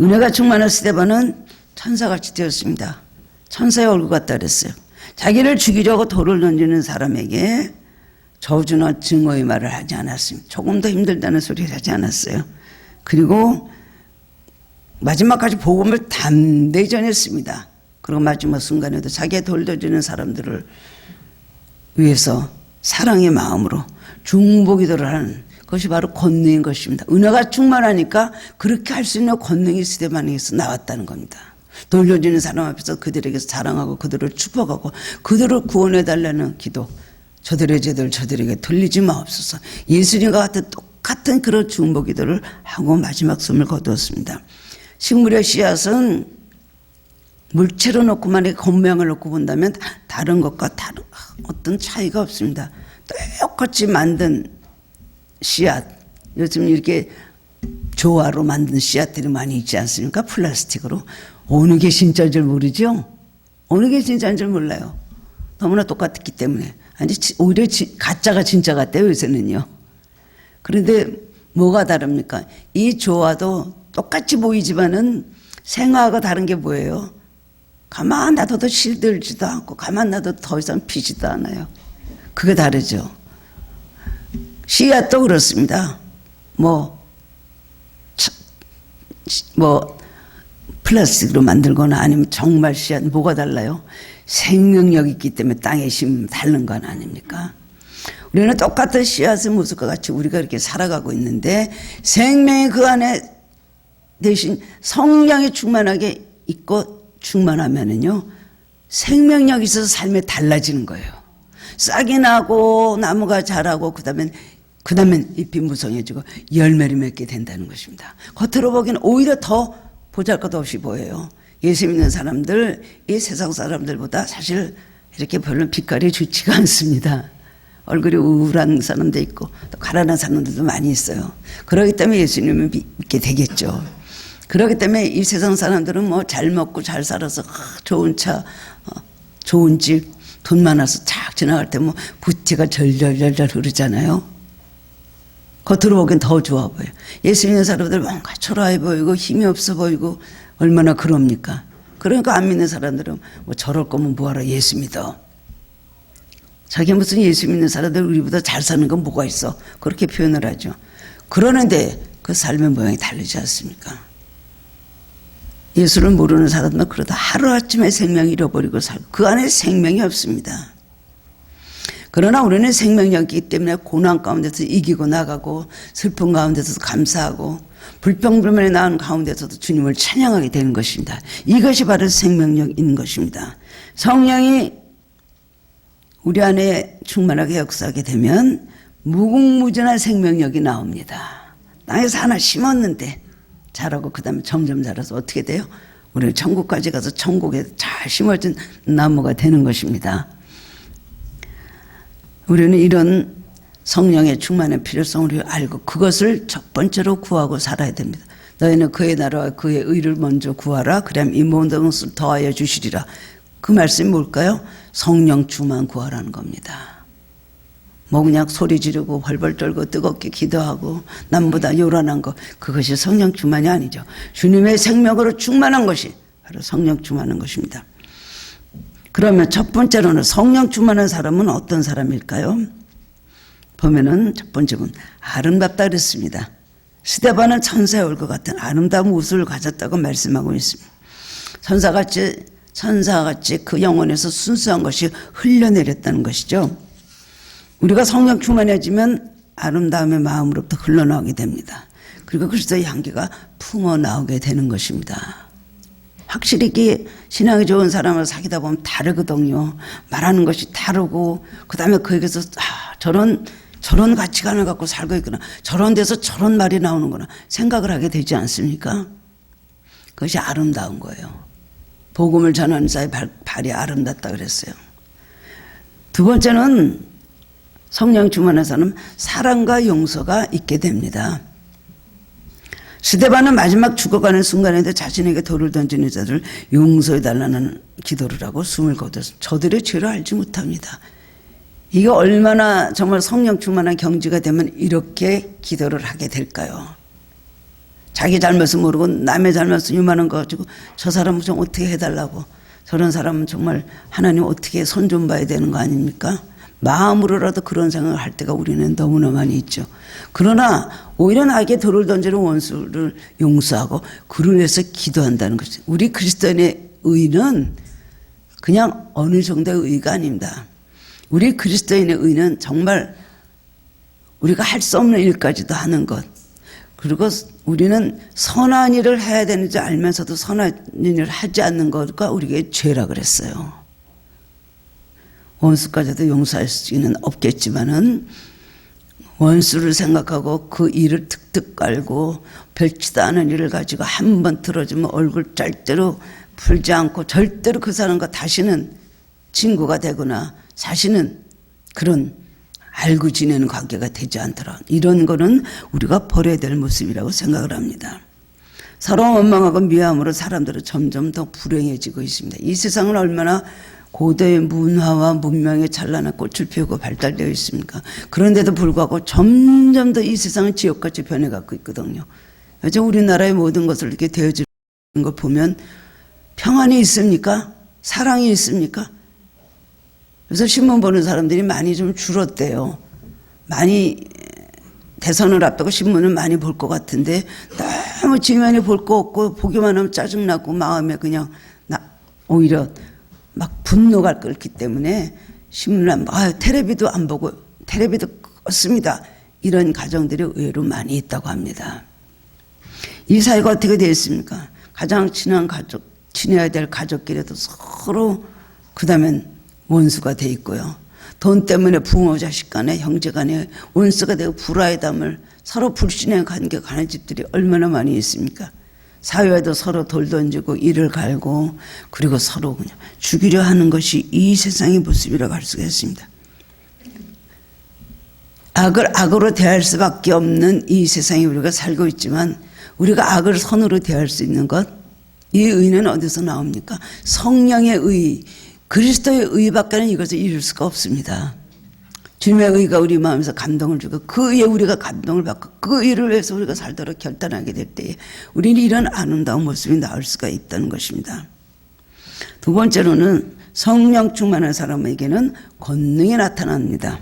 A: 은혜가 충만한 스데반은 천사같이 되었습니다. 천사의 얼굴 같다 그랬어요. 자기를 죽이려고 돌을 던지는 사람에게 저주나 증오의 말을 하지 않았습니다. 조금 더 힘들다는 소리를 하지 않았어요. 그리고 마지막까지 복음을 담대히 전했습니다. 그리고 마지막 순간에도 자기의 돌 던지는 사람들을 위해서 사랑의 마음으로 중보기도를 하는 그것이 바로 권능인 것입니다. 은혜가 충만하니까 그렇게 할 수 있는 권능이 스데반에게서 나왔다는 겁니다. 돌 던지는 사람 앞에서 그들에게 자랑하고 그들을 축복하고 그들을 구원해달라는 기도, 저들의 죄들 저들에게 돌리지 마옵소서. 예수님과 같은 똑같은 그런 중보기도를 하고 마지막 숨을 거두었습니다. 식물의 씨앗은 물체로 놓고 만약에 건모양을 놓고 본다면 다른 것과 다른 어떤 차이가 없습니다. 똑같이 만든 씨앗, 요즘 이렇게 조화로 만든 씨앗들이 많이 있지 않습니까? 플라스틱으로. 어느 게 진짜인 줄 모르죠? 어느 게 진짜인 줄 몰라요. 너무나 똑같기 때문에. 아니, 오히려 가짜가 진짜 같대요, 요새는요. 그런데 뭐가 다릅니까? 이 조화도 똑같이 보이지만은 생화하고 다른 게 뭐예요? 가만 놔둬도 실들지도 않고 가만 놔둬도 더 이상 피지도 않아요. 그게 다르죠. 씨앗도 그렇습니다. 플라스틱으로 만들거나 아니면 정말 씨앗 뭐가 달라요? 생명력이 있기 때문에 땅에 심으면 다른 건 아닙니까? 우리는 똑같은 씨앗의 모습과 같이 우리가 이렇게 살아가고 있는데 생명이 그 안에 대신 성령이 충만하게 있고 충만하면은요 생명력이 있어서 삶에 달라지는 거예요. 싹이 나고 나무가 자라고 그다음엔 잎이 무성해지고 열매를 맺게 된다는 것입니다. 겉으로 보기에는 오히려 더 보잘것없이 보여요. 예수 믿는 사람들, 이 세상 사람들보다 사실 이렇게 별로 빛깔이 좋지가 않습니다. 얼굴이 우울한 사람도 있고 또 가난한 사람들도 많이 있어요. 그렇기 때문에 예수님을 믿게 되겠죠. 그렇기 때문에 이 세상 사람들은 뭐 잘 먹고 잘 살아서 좋은 차, 좋은 집, 돈 많아서 쫙 지나갈 때 뭐 부티가 절절절절 흐르잖아요. 겉으로 보기엔 더 좋아 보여요. 예수 믿는 사람들 뭔가 초라해 보이고 힘이 없어 보이고 얼마나 그럽니까? 그러니까 안 믿는 사람들은 뭐 저럴 거면 뭐하러 예수 믿어. 자기 무슨 예수 믿는 사람들 우리보다 잘 사는 건 뭐가 있어. 그렇게 표현을 하죠. 그러는데 그 삶의 모양이 다르지 않습니까? 예수를 모르는 사람들은 그러다 하루아침에 생명을 잃어버리고 살고 그 안에 생명이 없습니다. 그러나 우리는 생명력이 있기 때문에 고난 가운데서 이기고 나가고 슬픔 가운데서도 감사하고 불평불만이 나온 가운데서도 주님을 찬양하게 되는 것입니다. 이것이 바로 생명력인 것입니다. 성령이 우리 안에 충만하게 역사하게 되면 무궁무진한 생명력이 나옵니다. 땅에서 하나 심었는데 자라고 그 다음에 점점 자라서 어떻게 돼요? 우리는 천국까지 가서 천국에 잘 심어진 나무가 되는 것입니다. 우리는 이런 성령의 충만의 필요성을 알고 그것을 첫 번째로 구하고 살아야 됩니다. 너희는 그의 나라와 그의 의를 먼저 구하라. 그럼 이 모든 것을 더하여 주시리라. 그 말씀이 뭘까요? 성령 충만 구하라는 겁니다. 뭐 그냥 소리 지르고 벌벌 떨고 뜨겁게 기도하고 남보다 요란한 것 그것이 성령 충만이 아니죠. 주님의 생명으로 충만한 것이 바로 성령 충만한 것입니다. 그러면 첫 번째로는 성령 충만한 사람은 어떤 사람일까요? 보면은 첫 번째 분 아름답다 그랬습니다. 스데반은 천사의 얼굴 같은 아름다운 웃음을 가졌다고 말씀하고 있습니다. 천사같이 그 영혼에서 순수한 것이 흘러내렸다는 것이죠. 우리가 성령 충만해지면 아름다움의 마음으로부터 흘러나오게 됩니다. 그리고 그리스도의 향기가 품어 나오게 되는 것입니다. 확실히 이게 신앙이 좋은 사람을 사귀다 보면 다르거든요. 말하는 것이 다르고 그 다음에 그에게서 저런 가치관을 갖고 살고 있구나. 저런 데서 저런 말이 나오는구나. 생각을 하게 되지 않습니까? 그것이 아름다운 거예요. 복음을 전하는 자의 발이 아름답다 그랬어요. 두 번째는 성령 충만한 사람은 사랑과 용서가 있게 됩니다. 스데반은 마지막 죽어가는 순간에도 자신에게 돌을 던지는 자들을 용서해달라는 기도를 하고 숨을 거둬서 저들의 죄를 알지 못합니다. 이게 얼마나 정말 성령 충만한 경지가 되면 이렇게 기도를 하게 될까요? 자기 잘못을 모르고 남의 잘못을 유만한 거 가지고 저 사람은 좀 어떻게 해달라고, 저런 사람은 정말 하나님 어떻게 손 좀 봐야 되는 거 아닙니까? 마음으로라도 그런 생각을 할 때가 우리는 너무나 많이 있죠. 그러나 오히려 나에게 돌을 던지는 원수를 용서하고 그를 위해서 기도한다는 것이, 우리 그리스도인의 의는 그냥 어느 정도의 의가 아닙니다. 우리 그리스도인의 의는 정말 우리가 할 수 없는 일까지도 하는 것, 그리고 우리는 선한 일을 해야 되는지 알면서도 선한 일을 하지 않는 것과 우리에게 죄라 그랬어요. 원수까지도 용서할 수는 없겠지만은 원수를 생각하고 그 일을 득득 깔고 별치도 않은 일을 가지고 한 번 틀어주면 얼굴 절대로 풀지 않고 절대로 그 사람과 다시는 친구가 되거나 사실은 그런 알고 지내는 관계가 되지 않더라. 이런 거는 우리가 버려야 될 모습이라고 생각을 합니다. 서로 원망하고 미워함으로 사람들은 점점 더 불행해지고 있습니다. 이 세상은 얼마나 고도의 문화와 문명의 찬란한 꽃을 피우고 발달되어 있습니까? 그런데도 불구하고 점점 더 이 세상은 지옥같이 변해가고 있거든요. 요즘 우리나라의 모든 것을 이렇게 되어지는 걸 보면 평안이 있습니까? 사랑이 있습니까? 그래서 신문 보는 사람들이 많이 좀 줄었대요. 많이 대선을 앞두고 신문을 많이 볼 것 같은데 너무 지면에 볼 거 없고 보기만 하면 짜증나고 마음에 그냥 오히려 막 분노가 끓기 때문에 신문을 텔레비도 안 보고 텔레비도 껐습니다. 이런 가정들이 의외로 많이 있다고 합니다. 이 사회가 어떻게 되어 있습니까? 가장 친한 가족, 친해야 될 가족끼리도 서로 그다음엔 원수가 돼 있고요. 돈 때문에 부모 자식 간에 형제 간에 원수가 되고 불화의 담을 서로 불신의 관계가 가는 집들이 얼마나 많이 있습니까? 사회에도 서로 돌 던지고 이를 갈고 그리고 서로 그냥 죽이려 하는 것이 이 세상의 모습이라고 할 수가 있습니다. 악을 악으로 대할 수밖에 없는 이 세상에 우리가 살고 있지만 우리가 악을 선으로 대할 수 있는 것, 이 의는 어디서 나옵니까? 성령의 의, 그리스도의 의밖에는 이것을 이룰 수가 없습니다. 주님의 의가 우리 마음에서 감동을 주고 그 의에 우리가 감동을 받고 그 의를 위해서 우리가 살도록 결단하게 될 때에 우리는 이런 아름다운 모습이 나올 수가 있다는 것입니다. 두 번째로는 성령 충만한 사람에게는 권능이 나타납니다.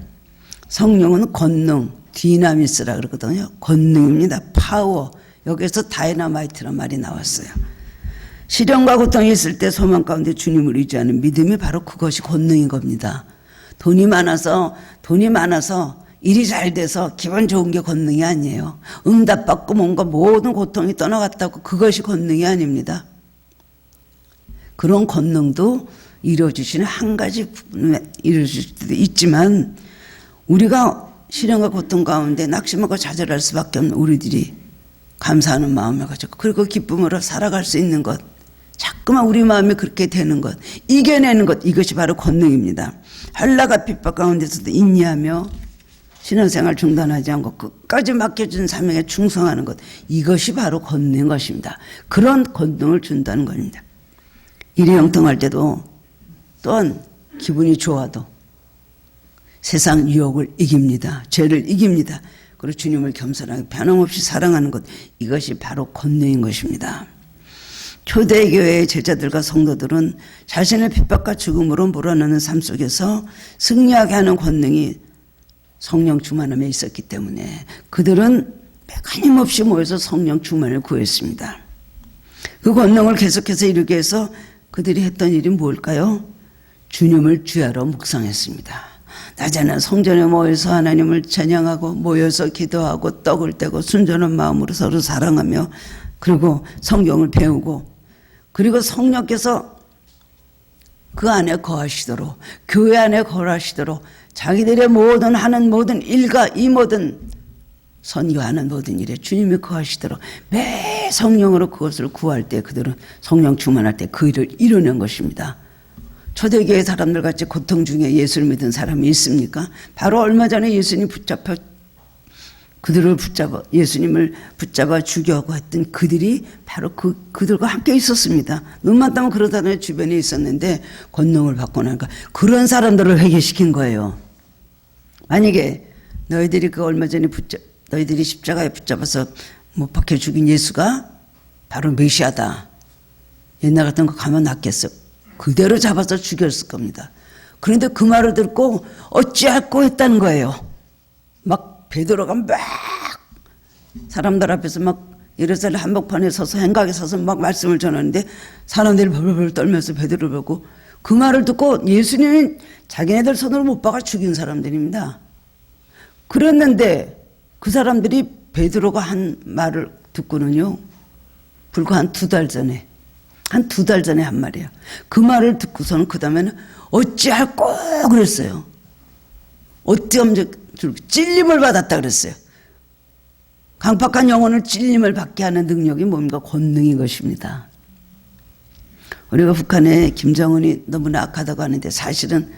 A: 성령은 권능, 디나미스라 그러거든요. 권능입니다. 파워. 여기서 다이너마이트란 말이 나왔어요. 시련과 고통이 있을 때 소망 가운데 주님을 의지하는 믿음이 바로 그것이 권능인 겁니다. 돈이 많아서 일이 잘 돼서 기분 좋은 게 권능이 아니에요. 응답받고 뭔가 모든 고통이 떠나갔다고 그것이 권능이 아닙니다. 그런 권능도 이루어주시는 한 가지 부분에 이루어질 수도 있지만 우리가 시련과 고통 가운데 낙심하고 좌절할 수밖에 없는 우리들이 감사하는 마음을 가지고 그리고 기쁨으로 살아갈 수 있는 것, 자꾸만 우리 마음이 그렇게 되는 것, 이겨내는 것, 이것이 바로 권능입니다. 한라가 핍박 가운데서도 인내하며 신앙생활 중단하지 않고 끝까지 맡겨준 사명에 충성하는 것, 이것이 바로 권능인 것입니다. 그런 권능을 준다는 겁니다. 일이 형통할 때도 또한 기분이 좋아도 세상 유혹을 이깁니다. 죄를 이깁니다. 그리고 주님을 겸손하게 변함없이 사랑하는 것, 이것이 바로 권능인 것입니다. 초대교회의 제자들과 성도들은 자신의 핍박과 죽음으로 몰아넣는 삶 속에서 승리하게 하는 권능이 성령 충만함에 있었기 때문에 그들은 끊임없이 모여서 성령 충만을 구했습니다. 그 권능을 계속해서 이루기 위해서 그들이 했던 일이 뭘까요? 주님을 주야로 묵상했습니다. 낮에는 성전에 모여서 하나님을 찬양하고 모여서 기도하고 떡을 떼고 순전한 마음으로 서로 사랑하며 그리고 성경을 배우고 그리고 성령께서 그 안에 거하시도록 교회 안에 거하시도록 자기들의 모든 하는 모든 일과 이 모든 선교하는 모든 일에 주님이 거하시도록 매 성령으로 그것을 구할 때 그들은 성령 충만할 때 그 일을 이루는 것입니다. 초대교회 사람들 같이 고통 중에 예수를 믿은 사람이 있습니까? 바로 얼마 전에 예수님 붙잡혀 그들을 붙잡아 예수님을 붙잡아 죽여고 했던 그들이 바로 그들과 함께 있었습니다. 눈만 뜨면 그러다는 주변에 있었는데 권능을 받고 나니까 그런 사람들을 회개시킨 거예요. 만약에 너희들이 그 얼마 전에 너희들이 십자가에 붙잡아서 못 박혀 죽인 예수가 바로 메시아다. 옛날 같은 거 가면 낫겠어. 그대로 잡아서 죽였을 겁니다. 그런데 그 말을 듣고 어찌할꼬 했다는 거예요. 막 베드로가 막 사람들 앞에서 막 예루살렘 한복판에 서서 행각에 서서 막 말씀을 전하는데 사람들이 벌벌 떨면서 베드로를 보고 그 말을 듣고 예수님은 자기네들 손으로 못 박아 죽인 사람들입니다. 그랬는데 그 사람들이 베드로가 한 말을 듣고는요, 불과 한 두 달 전에 한 말이에요. 그 말을 듣고서는 그 다음에는 어찌할꼬 그랬어요. 어찌하면 찔림을 받았다 그랬어요. 강팍한 영혼을 찔림을 받게 하는 능력이 뭡니까? 권능인 것입니다. 우리가 북한에 김정은이 너무나 악하다고 하는데 사실은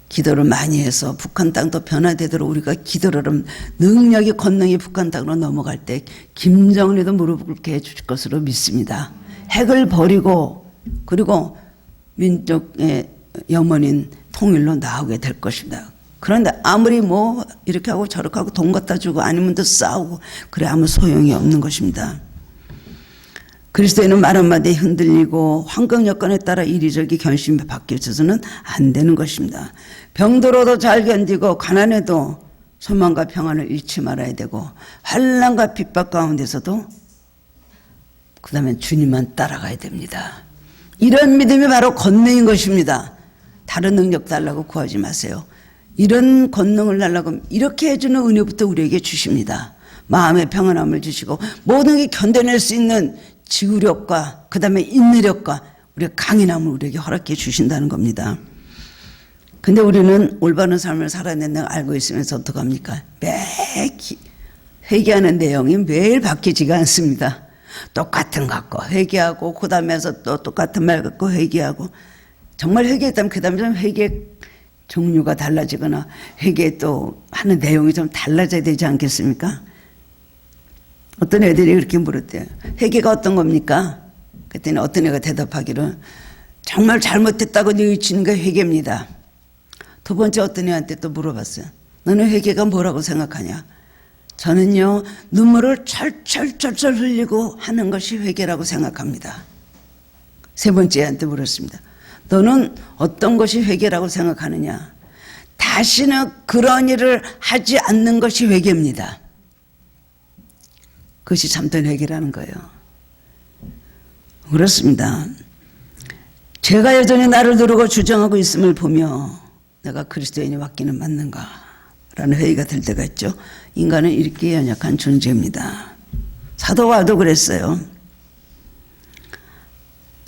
A: 기도를 많이 해서 북한 땅도 변화되도록 우리가 기도를 하면 능력이 권능이 북한 땅으로 넘어갈 때 김정은이도 무릎 꿇게 해줄 것으로 믿습니다. 핵을 버리고 그리고 민족의 염원인 통일로 나오게 될 것입니다. 그런데 아무리 뭐 이렇게 하고 저렇게 하고 돈 갖다 주고 아니면 또 싸우고 그래 아무 소용이 없는 것입니다. 그리스도인은 말 한마디에 흔들리고 환경 여건에 따라 이리저리 견심이 바뀌어서는 안 되는 것입니다. 병들어도 잘 견디고 가난해도 소망과 평안을 잃지 말아야 되고 환난과 핍박 가운데서도 그 다음에 주님만 따라가야 됩니다. 이런 믿음이 바로 권능인 것입니다. 다른 능력 달라고 구하지 마세요. 이런 권능을 달라고 하면 이렇게 해주는 은혜부터 우리에게 주십니다. 마음의 평안함을 주시고 모든 게 견뎌낼 수 있는 지구력과 그 다음에 인내력과 우리의 강인함을 우리에게 허락해 주신다는 겁니다. 근데 우리는 올바른 삶을 살아야 된다는 걸 알고 있으면서 어떡합니까? 매일 회개하는 내용이 매일 바뀌지가 않습니다. 똑같은 것 갖고 회개하고 그 다음에서 또 똑같은 말 갖고 회개하고 정말 회개했다면 그 다음에 좀 회개 종류가 달라지거나 회개 또 하는 내용이 좀 달라져야 되지 않겠습니까? 어떤 애들이 그렇게 물었대요. 회개가 어떤 겁니까? 그랬더니 어떤 애가 대답하기를 정말 잘못했다고 뉘우치는 게 회개입니다. 두 번째 어떤 애한테 또 물어봤어요. 너는 회개가 뭐라고 생각하냐? 저는요 눈물을 철철철철 흘리고 하는 것이 회개라고 생각합니다. 세 번째 애한테 물었습니다. 너는 어떤 것이 회개라고 생각하느냐? 다시는 그런 일을 하지 않는 것이 회개입니다. 그것이 참된 회개라는 거예요. 그렇습니다. 죄가 여전히 나를 누르고 주장하고 있음을 보며 내가 그리스도인이 맞기는 맞는가? 라는 회의가 들 때가 있죠. 인간은 이렇게 연약한 존재입니다. 사도 바울도 그랬어요.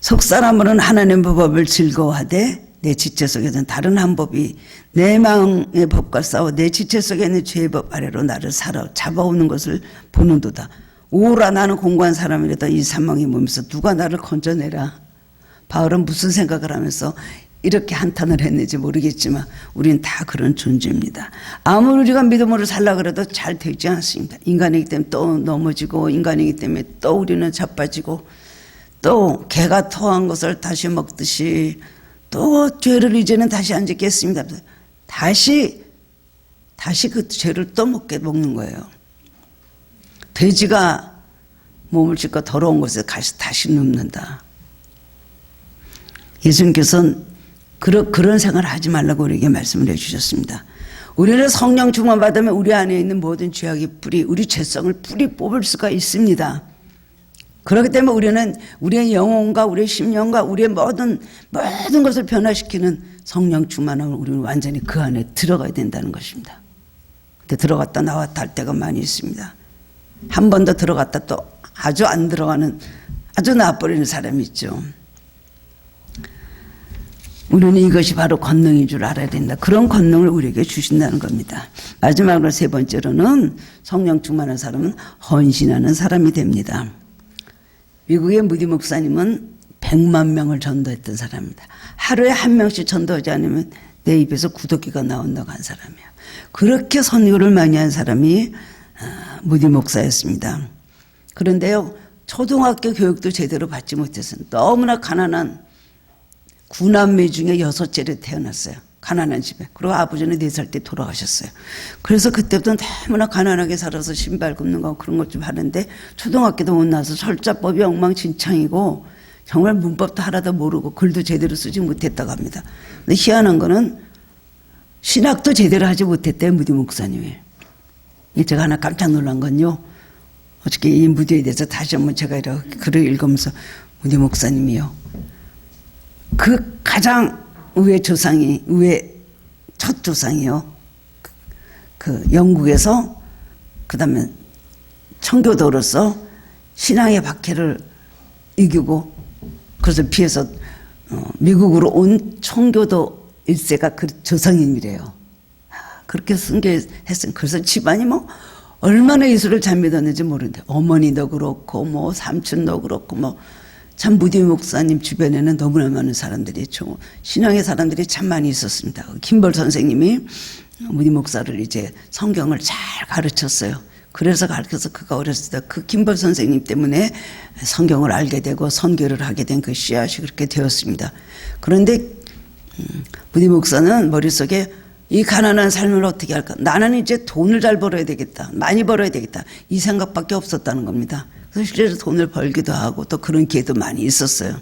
A: 속사람으로는 하나님의 법을 즐거워하되 내 지체 속에는 다른 한 법이 내 마음의 법과 싸워 내 지체 속에 있는 죄의 법 아래로 나를 잡아오는 것을 보는도다. 오라 나는 공고한 사람이라도 이 사망의 몸에서 누가 나를 건져내라. 바울은 무슨 생각을 하면서 이렇게 한탄을 했는지 모르겠지만 우리는 다 그런 존재입니다. 아무리 우리가 믿음으로 살라 그래도 잘 되지 않습니다. 인간이기 때문에 또 넘어지고 인간이기 때문에 또 우리는 자빠지고 또 개가 토한 것을 다시 먹듯이 또 죄를 이제는 다시 안 짓겠습니다. 다시 그 죄를 또 먹는 거예요. 돼지가 몸을 찢고 더러운 곳에 다시 눕는다. 예수님께서는 그런 생활을 하지 말라고 우리에게 말씀을 해주셨습니다. 우리는 성령 충만 받으면 우리 안에 있는 모든 죄악의 뿌리, 우리 죄성을 뿌리 뽑을 수가 있습니다. 그렇기 때문에 우리는 우리의 영혼과 우리의 심령과 우리의 모든 것을 변화시키는 성령 충만함을 우리는 완전히 그 안에 들어가야 된다는 것입니다. 근데 들어갔다 나왔다 할 때가 많이 있습니다. 한 번 더 들어갔다 또 아주 안 들어가는 아주 나와버리는 사람이 있죠. 우리는 이것이 바로 권능인 줄 알아야 된다. 그런 권능을 우리에게 주신다는 겁니다. 마지막으로 세 번째로는 성령 충만한 사람은 헌신하는 사람이 됩니다. 미국의 무디 목사님은 100만 명을 전도했던 사람입니다. 하루에 한 명씩 전도하지 않으면 내 입에서 구더기가 나온다고 한 사람이에요. 그렇게 선교를 많이 한 사람이 무디 목사였습니다. 그런데요, 초등학교 교육도 제대로 받지 못해서 너무나 가난한 9남매 중에 6째로 태어났어요. 가난한 집에. 그리고 아버지는 4살 때 돌아가셨어요. 그래서 그때부터 너무나 가난하게 살아서 신발 굽는 거 그런 것 좀 하는데 초등학교도 못 나와서 철자법이 엉망진창이고 정말 문법도 하나도 모르고 글도 제대로 쓰지 못했다고 합니다. 근데 희한한 거는 신학도 제대로 하지 못했대요, 무디 목사님이. 제가 하나 깜짝 놀란 건요, 어저께 이 무디에 대해서 다시 한번 제가 이렇게 글을 읽으면서 무디 목사님이요, 그 가장 의회 조상이, 의회 첫 조상이요, 그 영국에서 그 다음에 청교도로서 신앙의 박해를 이기고 그래서 피해서 미국으로 온 청교도 1세가 그 조상님이래요. 그렇게 순교했어요. 그래서 집안이 뭐 얼마나 예수를 잘 믿었는지 모르는데 어머니도 그렇고 뭐 삼촌도 그렇고 뭐 참 무디 목사님 주변에는 너무나 많은 사람들이 신앙의 사람들이 참 많이 있었습니다. 김벌 선생님이 무디 목사를 이제 성경을 잘 가르쳤어요. 그래서 가르쳐서 그가 어렸을 때 그 김벌 선생님 때문에 성경을 알게 되고 선교를 하게 된 그 씨앗이 그렇게 되었습니다. 그런데 무디 목사는 머릿속에 이 가난한 삶을 어떻게 할까? 나는 이제 돈을 잘 벌어야 되겠다. 많이 벌어야 되겠다. 이 생각밖에 없었다는 겁니다. 그래서 실제로 돈을 벌기도 하고 또 그런 기회도 많이 있었어요.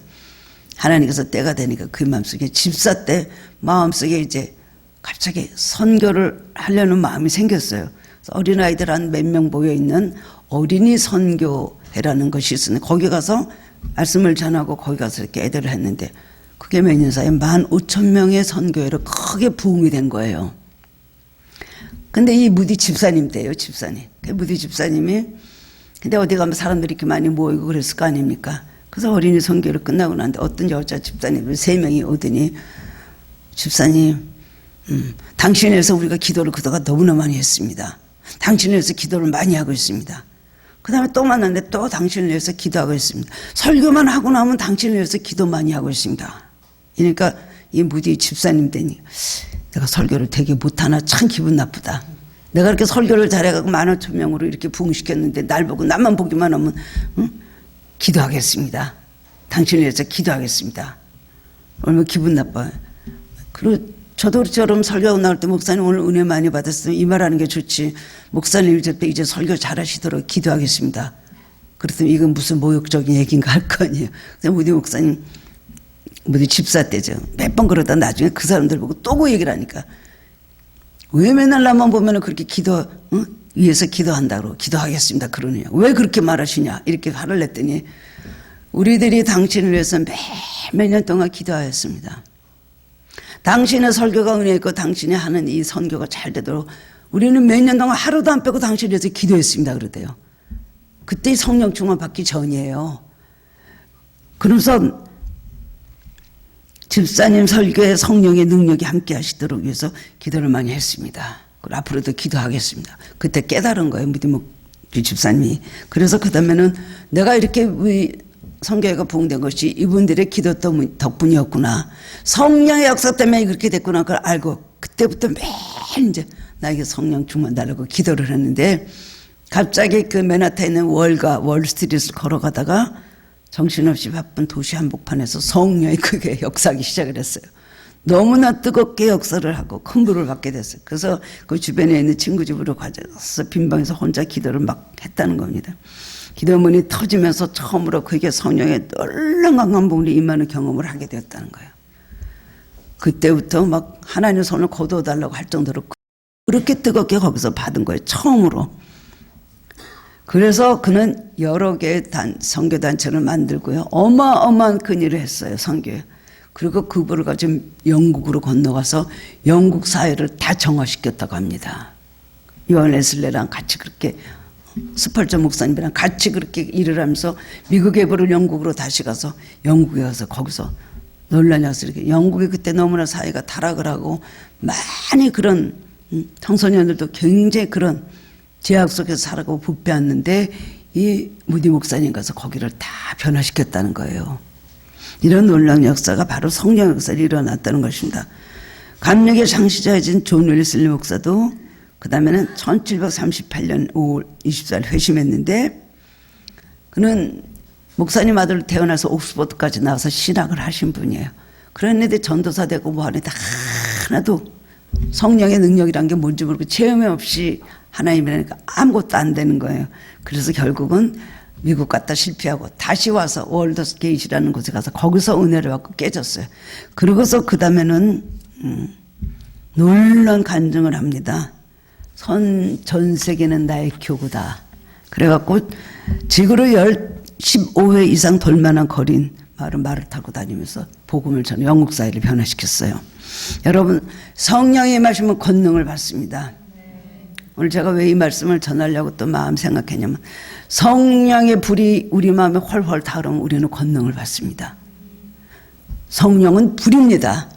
A: 하나님께서 때가 되니까 그 마음속에 집사 때 마음속에 이제 갑자기 선교를 하려는 마음이 생겼어요. 어린아이들 한 몇 명 모여있는 어린이 선교회라는 것이 있었는데 거기 가서 말씀을 전하고 거기 가서 이렇게 애들을 했는데 그게 몇 년 사이에 15,000명의 선교회로 크게 부흥이 된 거예요. 근데 이 무디 집사님 때예요, 집사님. 그 무디 집사님이 근데 어디 가면 사람들이 이렇게 많이 모이고 그랬을 거 아닙니까? 그래서 어린이 선교를 끝나고 나는데 어떤 여자 집사님들 3명이 오더니 집사님, 당신에 대해서 우리가 기도를 그동안 너무나 많이 했습니다. 당신에 대해서 기도를 많이 하고 있습니다. 그 다음에 또 만났는데 또 당신을 위해서 기도하고 있습니다. 설교만 하고 나면 당신을 위해서 기도 많이 하고 있습니다. 그러니까 이 무디 집사님 되니 내가 설교를 되게 못하나 참 기분 나쁘다. 내가 이렇게 설교를 잘해가고 15,000명으로 이렇게 부흥시켰는데 날 보고 나만 보기만 하면 기도하겠습니다. 당신을 위해서 기도하겠습니다. 얼마나 기분 나빠요. 그리고 저도 저처럼 설교하고 나올 때 목사님 오늘 은혜 많이 받았어요. 이 말하는 게 좋지. 목사님 이제 설교 잘하시도록 기도하겠습니다. 그랬더니 이건 무슨 모욕적인 얘기인가 할 거 아니에요. 그래서 무디 목사님 무디 집사 때죠. 몇 번 그러다 나중에 그 사람들 보고 또 그 얘기를 하니까 왜 맨날 나만 보면 그렇게 위해서 기도한다고 기도하겠습니다 그러느냐. 왜 그렇게 말하시냐 이렇게 화를 냈더니 우리들이 당신을 위해서 몇 년 동안 기도하였습니다. 당신의 설교가 은혜 있고 당신이 하는 이 선교가 잘 되도록 우리는 몇 년 동안 하루도 안 빼고 당신을 위해서 기도했습니다 그러대요. 그때 성령 충만 받기 전이에요. 그러면서 집사님 설교에 성령의 능력이 함께 하시도록 위해서 기도를 많이 했습니다. 그리고 앞으로도 기도하겠습니다. 그때 깨달은 거예요, 무디 집사님이. 그래서 그 다음에는 내가 이렇게 성교회가 부흥된 것이 이분들의 기도 덕분이었구나. 성령의 역사 때문에 그렇게 됐구나. 그걸 알고 그때부터 매일 이제 나에게 성령 충만 달라고 기도를 했는데 갑자기 그 맨하탄에 있는 월스트리트를 걸어가다가 정신없이 바쁜 도시 한복판에서 성령이 크게 역사하기 시작을 했어요. 너무나 뜨겁게 역사를 하고 큰 불을 받게 됐어요. 그래서 그 주변에 있는 친구 집으로 가져서 빈방에서 혼자 기도를 막 했다는 겁니다. 기도문이 터지면서 처음으로 그게 성령의 널렁한 부분이 임하는 경험을 하게 되었다는 거예요. 그때부터 막 하나님 손을 거두어달라고 할 정도로 그렇게 뜨겁게 거기서 받은 거예요. 처음으로. 그래서 그는 여러 개의 선교단체를 만들고요. 어마어마한 큰일을 했어요. 선교에. 그리고 그거를 가지고 영국으로 건너가서 영국 사회를 다 정화시켰다고 합니다. 요한 웨슬리랑 같이 그렇게 스펄전 목사님이랑 같이 그렇게 일을 하면서 미국에 버를 영국으로 다시 가서 영국에 가서 거기서 논란이 와서 이렇게 영국이 그때 너무나 사회가 타락을 하고 많이 그런 청소년들도 굉장히 그런 제약 속에서 살아가고 부패했는데 이 무디 목사님 가서 거기를 다 변화시켰다는 거예요. 이런 놀라운 역사가 바로 성령 역사로 일어났다는 것입니다. 감력의 창시자이신 존 웨슬리 목사도 그 다음에는 1738년 5월 24일 회심했는데, 그는 목사님 아들 태어나서 옥스퍼드까지 나와서 신학을 하신 분이에요. 그랬는데 전도사 되고 뭐 하는데 하나도 성령의 능력이란 게 뭔지 모르고 체험이 없이 하나님이라니까 아무것도 안 되는 거예요. 그래서 결국은 미국 갔다 실패하고 다시 와서 월더스 게이트라는 곳에 가서 거기서 은혜를 받고 깨졌어요. 그러고서 그 다음에는 놀라운 간증을 합니다. 전 세계는 나의 교구다. 그래갖고 지구로 15회 이상 돌만한 거린 말을 타고 다니면서 복음을 전해 영국 사회를 변화시켰어요. 여러분, 성령의 임하시면 권능을 받습니다. 오늘 제가 왜 이 말씀을 전하려고 또 마음 생각했냐면, 성령의 불이 우리 마음에 훨훨 타오르면 우리는 권능을 받습니다. 성령은 불입니다.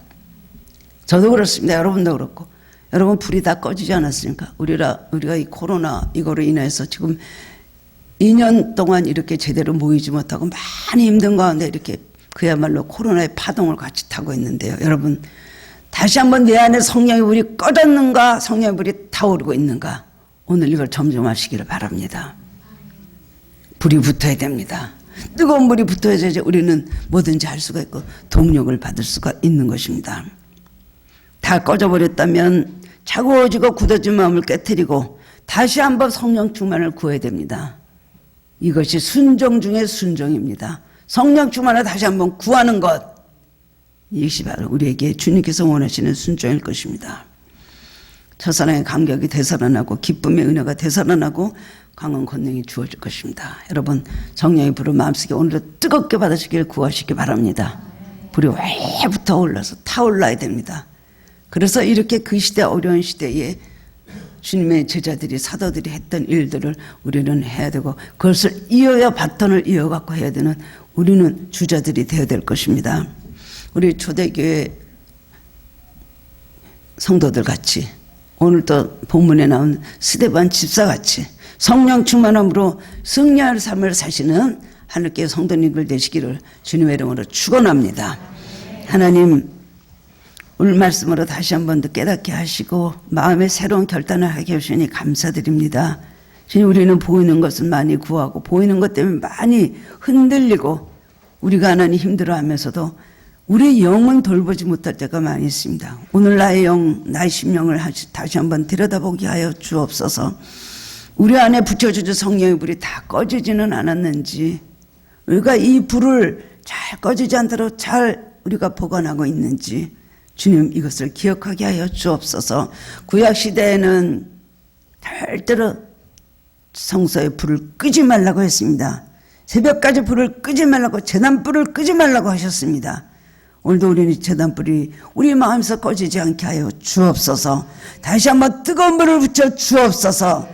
A: 저도 그렇습니다. 여러분도 그렇고. 여러분, 불이 다 꺼지지 않았습니까? 우리가 이 코로나 이거로 인해서 지금 2년 동안 이렇게 제대로 모이지 못하고 많이 힘든 가운데 이렇게 그야말로 코로나의 파동을 같이 타고 있는데요. 여러분, 다시 한번 내 안에 성령의 불이 꺼졌는가, 성령의 불이 타오르고 있는가, 오늘 이걸 점검하시기를 바랍니다. 불이 붙어야 됩니다. 뜨거운 불이 붙어야지 우리는 뭐든지 할 수가 있고 동력을 받을 수가 있는 것입니다. 다 꺼져버렸다면 차가워지고 굳어진 마음을 깨트리고 다시 한번 성령 충만을 구해야 됩니다. 이것이 순종 중에 순종입니다. 성령 충만을 다시 한번 구하는 것, 이것이 바로 우리에게 주님께서 원하시는 순종일 것입니다. 첫사랑의 감격이 되살아나고 기쁨의 은혜가 되살아나고 강한 권능이 주어질 것입니다. 여러분, 성령의 불을 마음속에 오늘도 뜨겁게 받으시길 구하시기 바랍니다. 불이 왜 붙어올라서 타올라야 됩니다. 그래서 이렇게 그 시대, 어려운 시대에 주님의 제자들이, 사도들이 했던 일들을 우리는 해야 되고, 그것을 이어야 바톤을 이어갖고 해야 되는 우리는 주자들이 되어야 될 것입니다. 우리 초대교회 성도들 같이, 오늘 또 본문에 나온 스데반 집사같이 성령 충만함으로 승리할 삶을 사시는 하늘교회 성도님들 되시기를 주님의 이름으로 축원합니다. 하나님, 오늘 말씀으로 다시 한 번 더 깨닫게 하시고 마음의 새로운 결단을 하게 하시니 감사드립니다. 주님, 우리는 보이는 것을 많이 구하고 보이는 것 때문에 많이 흔들리고 우리가 하나님 힘들어하면서도 우리의 영은 돌보지 못할 때가 많이 있습니다. 오늘 나의 영, 나의 심령을 다시 한번 들여다보게 하여 주옵소서. 우리 안에 붙여주신 성령의 불이 다 꺼지지는 않았는지, 우리가 이 불을 잘 꺼지지 않도록 잘 우리가 보관하고 있는지 주님, 이것을 기억하게 하여 주옵소서. 구약시대에는 절대로 성소의 불을 끄지 말라고 했습니다. 새벽까지 불을 끄지 말라고, 제단불을 끄지 말라고 하셨습니다. 오늘도 우리는 제단불이 우리 마음에서 꺼지지 않게 하여 주옵소서. 다시 한번 뜨거운 불을 붙여 주옵소서.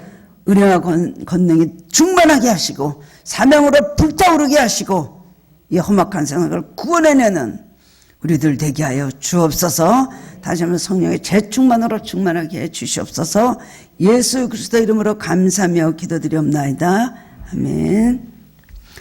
A: 은혜와 권능이 충만하게 하시고 사명으로 불타오르게 하시고 이 험악한 생각을 구원해내는 우리들 되게 하여 주옵소서. 다시 한번 성령의 재충만으로 충만하게 해 주시옵소서. 예수 그리스도 이름으로 감사하며 기도드리옵나이다. 아멘.